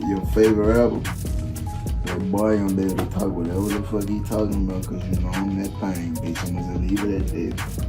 your favorite rapper, that boy gonna be able to talk whatever the fuck he talking about, cause you know I'm that thing, bitch. I'm gonna leave it at that.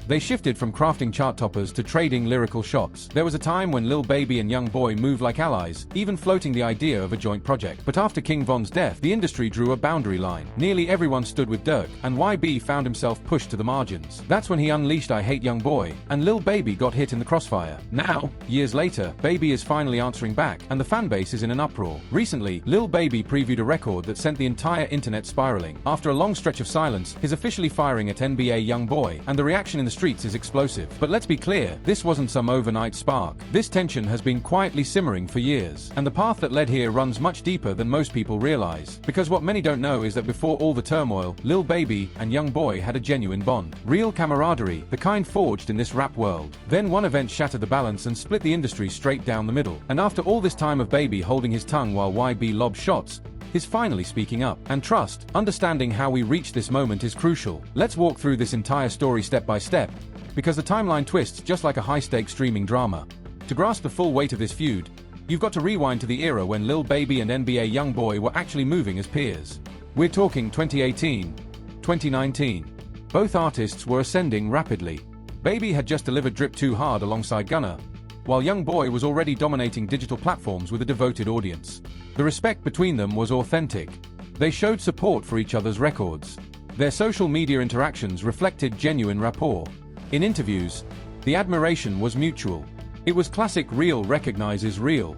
They shifted from crafting chart toppers to trading lyrical shots. There was a time when Lil Baby and YoungBoy moved like allies, even floating the idea of a joint project. But after King Von's death, the industry drew a boundary line. Nearly everyone stood with Dirk, and YB found himself pushed to the margins. That's when he unleashed I Hate YoungBoy, and Lil Baby got hit in the crossfire. Now, years later, Baby is finally answering back, and the fanbase is in an uproar. Recently, Lil Baby previewed a record that sent the entire internet spiraling. After a long stretch of silence, he's officially firing at NBA YoungBoy, and the reaction in the streets is explosive. But let's be clear, this wasn't some overnight spark. This tension has been quietly simmering for years, and the path that led here runs much deeper than most people realize. Because what many don't know is that before all the turmoil, Lil Baby and YoungBoy had a genuine bond. Real camaraderie, the kind forged in this rap world. Then one event shattered the balance and split the industry straight down the middle. And after all this time of Baby holding his tongue while YB lobbed shots, he's finally speaking up. And trust, understanding how we reached this moment is crucial. Let's walk through this entire story step by step, because the timeline twists just like a high-stakes streaming drama. To grasp the full weight of this feud, you've got to rewind to the era when Lil Baby and NBA YoungBoy were actually moving as peers. We're talking 2018, 2019. Both artists were ascending rapidly. Baby had just delivered Drip Too Hard alongside Gunna, while YoungBoy was already dominating digital platforms with a devoted audience. The respect between them was authentic. They showed support for each other's records. Their social media interactions reflected genuine rapport. In interviews, the admiration was mutual. It was classic real recognizes real.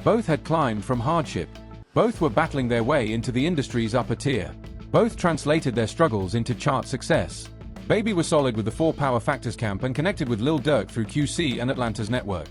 Both had climbed from hardship. Both were battling their way into the industry's upper tier. Both translated their struggles into chart success. Baby was solid with the 4 Power Factors camp and connected with Lil Durk through QC and Atlanta's network.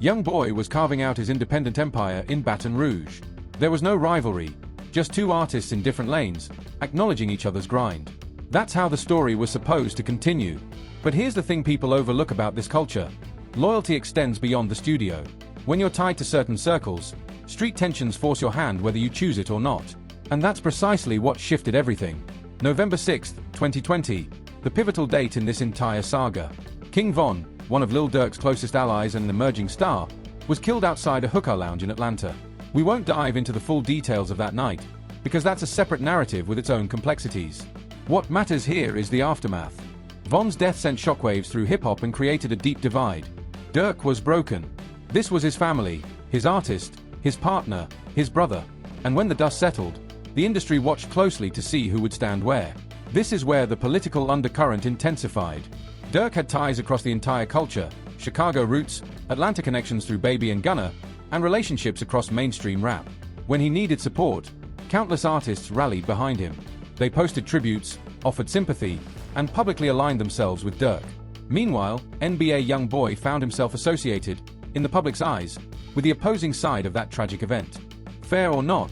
YoungBoy was carving out his independent empire in Baton Rouge. There was no rivalry, just 2 artists in different lanes, acknowledging each other's grind. That's how the story was supposed to continue. But here's the thing people overlook about this culture. Loyalty extends beyond the studio. When you're tied to certain circles, street tensions force your hand whether you choose it or not. And that's precisely what shifted everything. November 6, 2020, the pivotal date in this entire saga. King Von, one of Lil Durk's closest allies and an emerging star, was killed outside a hookah lounge in Atlanta. We won't dive into the full details of that night, because that's a separate narrative with its own complexities. What matters here is the aftermath. Von's death sent shockwaves through hip-hop and created a deep divide. Dirk was broken. This was his family, his artist, his partner, his brother. And when the dust settled, the industry watched closely to see who would stand where. This is where the political undercurrent intensified. Dirk had ties across the entire culture, Chicago roots, Atlanta connections through Baby and Gunna, and relationships across mainstream rap. When he needed support, countless artists rallied behind him. They posted tributes, offered sympathy, and publicly aligned themselves with Dirk. Meanwhile, NBA YoungBoy found himself associated, in the public's eyes, with the opposing side of that tragic event. Fair or not,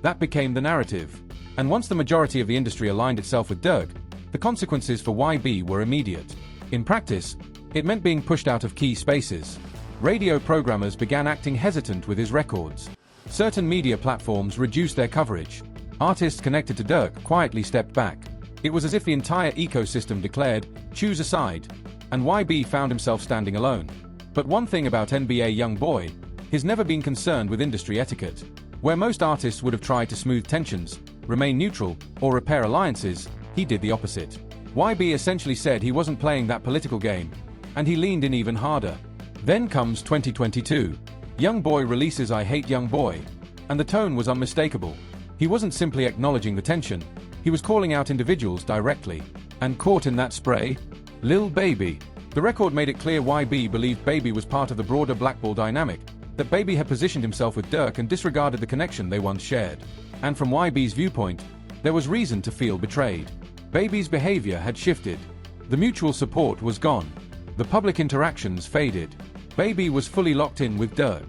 that became the narrative. And once the majority of the industry aligned itself with Dirk, the consequences for YB were immediate. In practice, it meant being pushed out of key spaces. Radio programmers began acting hesitant with his records. Certain media platforms reduced their coverage. Artists connected to Dirk quietly stepped back. It was as if the entire ecosystem declared, choose a side, and YB found himself standing alone. But one thing about NBA YoungBoy, he's never been concerned with industry etiquette. Where most artists would have tried to smooth tensions, remain neutral, or repair alliances, he did the opposite. YB essentially said he wasn't playing that political game, and he leaned in even harder. Then comes 2022. YoungBoy releases I Hate YoungBoy, and the tone was unmistakable. He wasn't simply acknowledging the tension, he was calling out individuals directly. And caught in that spray? Lil Baby. The record made it clear YB believed Baby was part of the broader blackball dynamic, that Baby had positioned himself with Dirk and disregarded the connection they once shared. And from YB's viewpoint, there was reason to feel betrayed. Baby's behavior had shifted. The mutual support was gone. The public interactions faded. Baby was fully locked in with Dirk.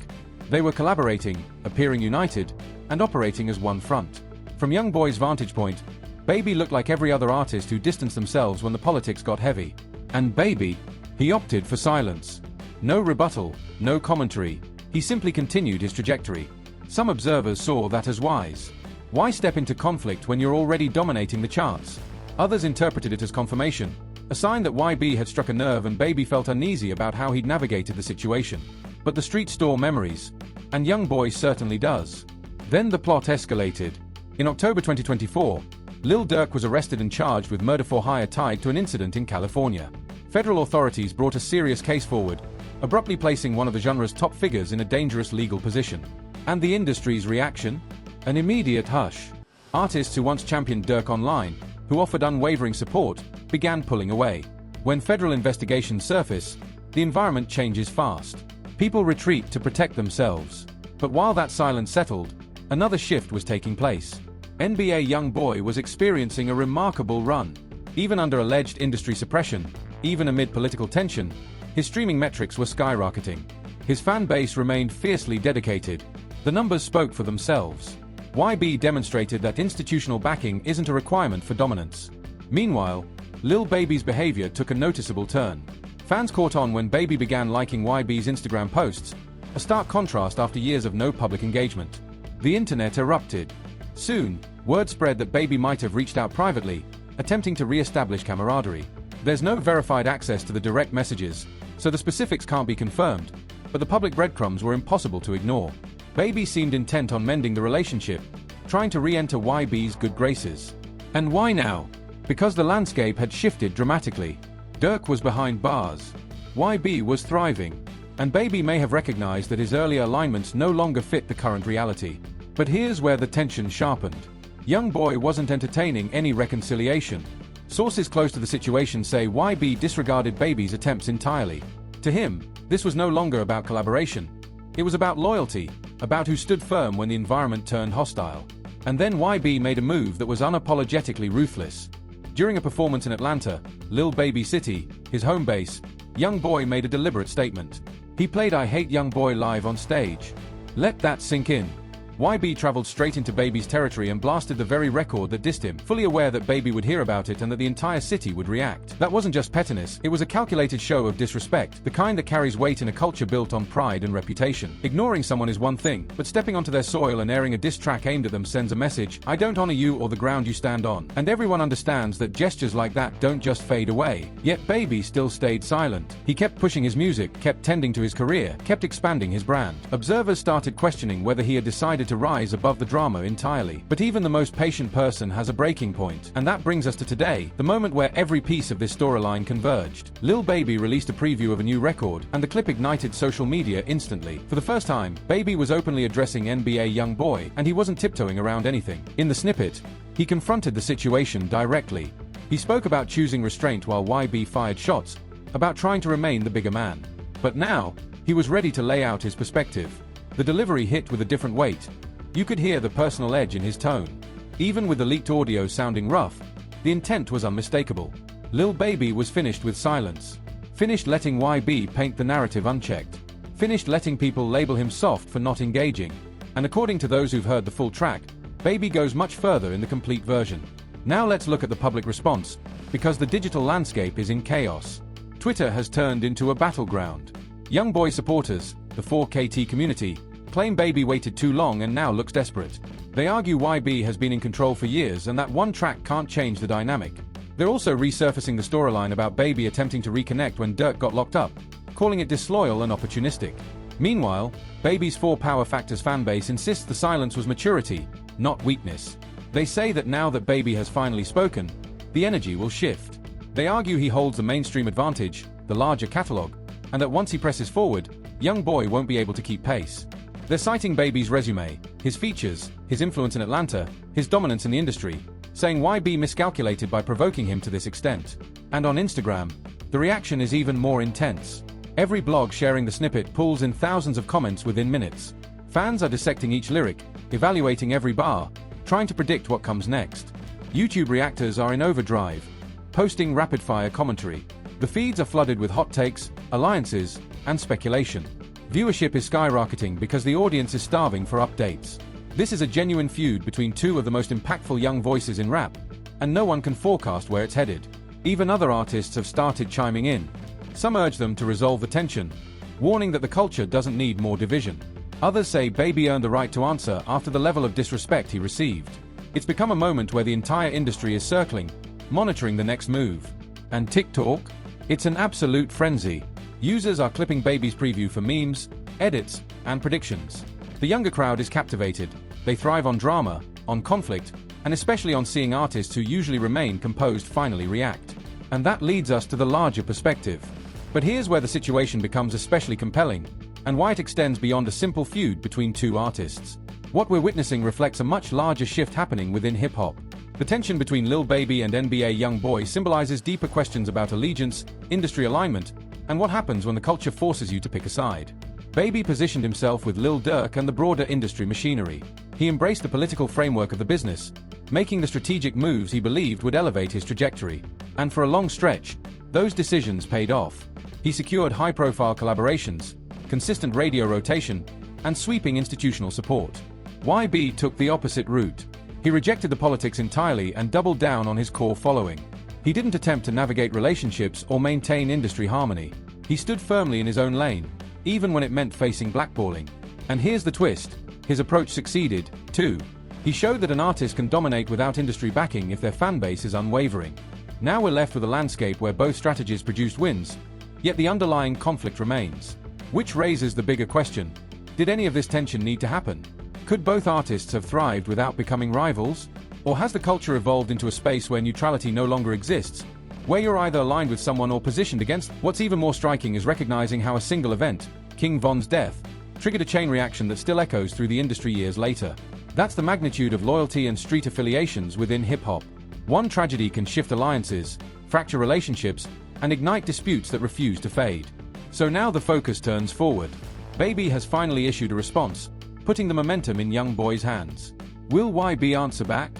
They were collaborating, appearing united, and operating as one front. From YoungBoy's vantage point, Baby looked like every other artist who distanced themselves when the politics got heavy. And Baby, he opted for silence. No rebuttal, no commentary. He simply continued his trajectory. Some observers saw that as wise. Why step into conflict when you're already dominating the charts? Others interpreted it as confirmation, a sign that YB had struck a nerve and Baby felt uneasy about how he'd navigated the situation. But the streets store memories, And YoungBoy certainly does. Then the plot escalated. In October 2024, Lil Durk was arrested and charged with murder for hire tied to an incident in California. Federal authorities brought a serious case forward, abruptly placing one of the genre's top figures in a dangerous legal position. And the industry's reaction? An immediate hush. Artists who once championed Durk online, who offered unwavering support, began pulling away. When federal investigations surface, the environment changes fast. People retreat to protect themselves. But while that silence settled, another shift was taking place. NBA YoungBoy was experiencing a remarkable run. Even under alleged industry suppression, even amid political tension, his streaming metrics were skyrocketing. His fan base remained fiercely dedicated. The numbers spoke for themselves. YB demonstrated that institutional backing isn't a requirement for dominance. Meanwhile, Lil Baby's behavior took a noticeable turn. Fans caught on when Baby began liking YB's Instagram posts, a stark contrast after years of no public engagement. The internet erupted. Soon, word spread that Baby might have reached out privately, attempting to re-establish camaraderie. There's no verified access to the direct messages, so the specifics can't be confirmed, but the public breadcrumbs were impossible to ignore. Baby seemed intent on mending the relationship, trying to re-enter YB's good graces. And why now? Because the landscape had shifted dramatically. Durk was behind bars. YB was thriving. And Baby may have recognized that his earlier alignments no longer fit the current reality. But here's where the tension sharpened. YoungBoy wasn't entertaining any reconciliation. Sources close to the situation say YB disregarded Baby's attempts entirely. To him, this was no longer about collaboration. It was about loyalty, about who stood firm when the environment turned hostile. And then YB made a move that was unapologetically ruthless. During a performance in Atlanta, Lil Baby City, his home base, YoungBoy made a deliberate statement. He played I Hate YoungBoy live on stage. Let that sink in. YB traveled straight into Baby's territory and blasted the very record that dissed him, fully aware that Baby would hear about it and that the entire city would react. That wasn't just pettiness, it was a calculated show of disrespect, the kind that carries weight in a culture built on pride and reputation. Ignoring someone is one thing, but stepping onto their soil and airing a diss track aimed at them sends a message: I don't honor you or the ground you stand on. And everyone understands that gestures like that don't just fade away. Yet Baby still stayed silent. He kept pushing his music, kept tending to his career, kept expanding his brand. Observers started questioning whether he had decided to rise above the drama entirely. But even the most patient person has a breaking point. And that brings us to today, the moment where every piece of this storyline converged. Lil Baby released a preview of a new record, and the clip ignited social media instantly. For the first time, Baby was openly addressing NBA YoungBoy, and he wasn't tiptoeing around anything. In the snippet, he confronted the situation directly. He spoke about choosing restraint while YB fired shots, about trying to remain the bigger man. But now, he was ready to lay out his perspective. The delivery hit with a different weight. You could hear the personal edge in his tone. Even with the leaked audio sounding rough, the intent was unmistakable. Lil Baby was finished with silence. Finished letting YB paint the narrative unchecked. Finished letting people label him soft for not engaging. And according to those who've heard the full track, Baby goes much further in the complete version. Now let's look at the public response, because the digital landscape is in chaos. Twitter has turned into a battleground. YoungBoy supporters, the 4KT community, claim Baby waited too long and now looks desperate. They argue YB has been in control for years and that one track can't change the dynamic. They're also resurfacing the storyline about Baby attempting to reconnect when Durk got locked up, calling it disloyal and opportunistic. Meanwhile, Baby's 4 Power Factors fanbase insists the silence was maturity, not weakness. They say that now that Baby has finally spoken, the energy will shift. They argue he holds the mainstream advantage, the larger catalog, and that once he presses forward, YoungBoy won't be able to keep pace. They're citing Baby's resume, his features, his influence in Atlanta, his dominance in the industry, saying YB miscalculated by provoking him to this extent. And on Instagram, the reaction is even more intense. Every blog sharing the snippet pulls in thousands of comments within minutes. Fans are dissecting each lyric, evaluating every bar, trying to predict what comes next. YouTube reactors are in overdrive, posting rapid-fire commentary. The feeds are flooded with hot takes, alliances, and speculation. Viewership is skyrocketing because the audience is starving for updates. This is a genuine feud between two of the most impactful young voices in rap, and no one can forecast where it's headed. Even other artists have started chiming in. Some urge them to resolve the tension, warning that the culture doesn't need more division. Others say Baby earned the right to answer after the level of disrespect he received. It's become a moment where the entire industry is circling, monitoring the next move. And TikTok? It's an absolute frenzy. Users are clipping Baby's preview for memes, edits, and predictions. The younger crowd is captivated. They thrive on drama, on conflict, and especially on seeing artists who usually remain composed finally react. And that leads us to the larger perspective. But here's where the situation becomes especially compelling, and why it extends beyond a simple feud between two artists. What we're witnessing reflects a much larger shift happening within hip-hop. The tension between Lil Baby and NBA YoungBoy symbolizes deeper questions about allegiance, industry alignment, and what happens when the culture forces you to pick a side. Baby positioned himself with Lil Durk and the broader industry machinery. He embraced the political framework of the business, making the strategic moves he believed would elevate his trajectory. And for a long stretch, those decisions paid off. He secured high-profile collaborations, consistent radio rotation, and sweeping institutional support. YB took the opposite route. He rejected the politics entirely and doubled down on his core following. He didn't attempt to navigate relationships or maintain industry harmony. He stood firmly in his own lane, even when it meant facing blackballing. And here's the twist: his approach succeeded, too. He showed that an artist can dominate without industry backing if their fanbase is unwavering. Now we're left with a landscape where both strategies produced wins, yet the underlying conflict remains. Which raises the bigger question: did any of this tension need to happen? Could both artists have thrived without becoming rivals? Or has the culture evolved into a space where neutrality no longer exists, where you're either aligned with someone or positioned against? What's even more striking is recognizing how a single event, King Von's death, triggered a chain reaction that still echoes through the industry years later. That's the magnitude of loyalty and street affiliations within hip-hop. One tragedy can shift alliances, fracture relationships, and ignite disputes that refuse to fade. So now the focus turns forward. Baby has finally issued a response, putting the momentum in YoungBoy's hands. Will YB answer back?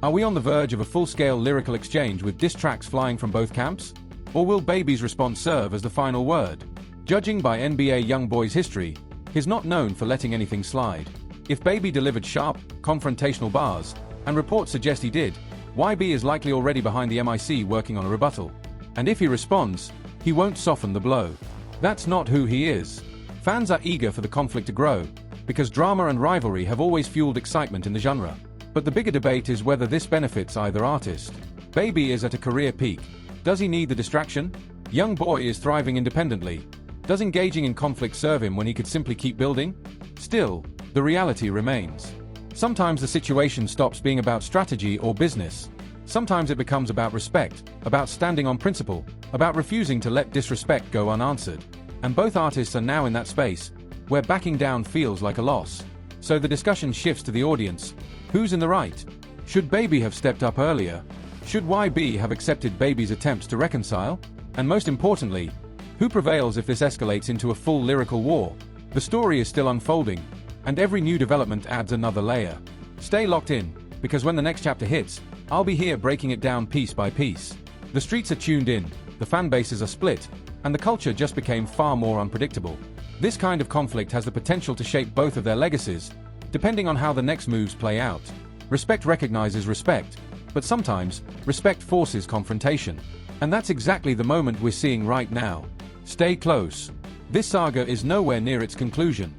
Are we on the verge of a full-scale lyrical exchange with diss tracks flying from both camps? Or will Baby's response serve as the final word? Judging by NBA YoungBoy's history, he's not known for letting anything slide. If Baby delivered sharp, confrontational bars, and reports suggest he did, YB is likely already behind the MIC working on a rebuttal. And if he responds, he won't soften the blow. That's not who he is. Fans are eager for the conflict to grow, because drama and rivalry have always fueled excitement in the genre. But the bigger debate is whether this benefits either artist. Baby is at a career peak. Does he need the distraction? YoungBoy is thriving independently. Does engaging in conflict serve him when he could simply keep building? Still, the reality remains. Sometimes the situation stops being about strategy or business. Sometimes it becomes about respect, about standing on principle, about refusing to let disrespect go unanswered. And both artists are now in that space, where backing down feels like a loss. So the discussion shifts to the audience. Who's in the right? Should Baby have stepped up earlier? Should YB have accepted Baby's attempts to reconcile? And most importantly, who prevails if this escalates into a full lyrical war? The story is still unfolding, and every new development adds another layer. Stay locked in, because when the next chapter hits, I'll be here breaking it down piece by piece. The streets are tuned in, the fan bases are split, and the culture just became far more unpredictable. This kind of conflict has the potential to shape both of their legacies, depending on how the next moves play out. Respect recognizes respect, but sometimes, respect forces confrontation. And that's exactly the moment we're seeing right now. Stay close. This saga is nowhere near its conclusion.